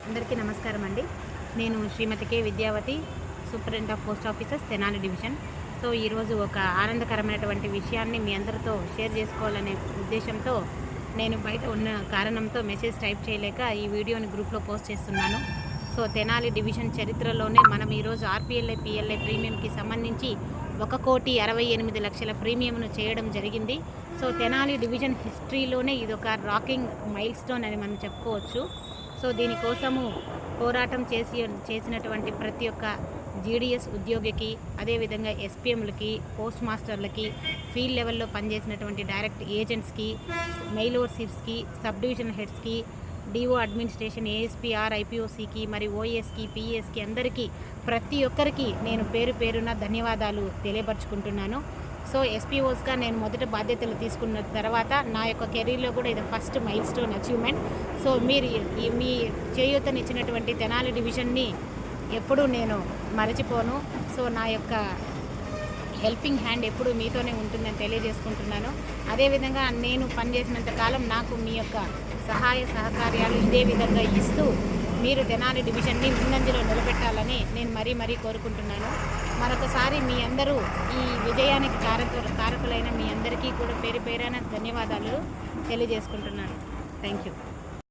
అందరికీ నమస్కారం అండి. నేను Shrimati K Vidyavathi, superintendent of post officers, Tenali division. So ఈరోజు ఒక ఆనందకరమైనటువంటి విషయాన్ని మీ అందరితో షేర్ చేసుకోవాలనే ఉద్దేశంతో నేను బయట ఉన్న కారణంతో మెసేజ్ టైప్ చేయలేక ఈ వీడియోని గ్రూప్లో పోస్ట్ చేస్తున్నాను. సో తెనాలి డివిజన్ చరిత్రలోనే మనం ఈరోజు ఆర్పిఎల్ఐ పిఎల్ఐ ప్రీమియంకి సంబంధించి 1,68,00,000 ప్రీమియంను చేయడం జరిగింది. సో తెనాలి డివిజన్ హిస్టరీలోనే ఇదొక రాకింగ్ మైల్ స్టోన్ అని మనం చెప్పుకోవచ్చు. సో దీనికోసము పోరాటం చేసినటువంటి ప్రతి ఒక్క జీడిఎస్ ఉద్యోగికి, అదేవిధంగా ఎస్పీఎంలకి, పోస్ట్ మాస్టర్లకి, ఫీల్డ్ లెవెల్లో పనిచేసినటువంటి డైరెక్ట్ ఏజెంట్స్కి, మెయిల్ ఓవర్సీర్స్కి, సబ్ డివిజన్ హెడ్స్కి, డిఓ అడ్మినిస్ట్రేషన్, ఏఎస్పీఆర్, ఐపీఓసీకి, మరి ఓఎస్కి, పిఎస్కి అందరికీ ప్రతి ఒక్కరికి నేను పేరు పేరున ధన్యవాదాలు తెలియపరుచుకుంటున్నాను. సో ఎస్పీఓస్గా నేను మొదట బాధ్యతలు తీసుకున్న తర్వాత నా యొక్క కెరీర్లో కూడా ఇది first mile stone achievement. So మీరు మీ చేయూతనిచ్చినటువంటి తెనాలి డివిజన్ని ఎప్పుడూ నేను మరచిపోను. సో నా యొక్క హెల్పింగ్ హ్యాండ్ ఎప్పుడు మీతోనే ఉంటుందని తెలియజేసుకుంటున్నాను. అదేవిధంగా నేను పనిచేసినంత కాలం నాకు మీ యొక్క సహాయ సహకార్యాలు ఇదే విధంగా ఇస్తూ మీరు తెనాలి డివిజన్ని ముందంజలో నిలబెట్టాలని నేను మరీ కోరుకుంటున్నాను. మరొకసారి మీ అందరూ ఈ విజయానికి కారకులైన మీ అందరికీ కూడా పేరు పేరైన ధన్యవాదాలు తెలియజేసుకుంటున్నాను. Thank you.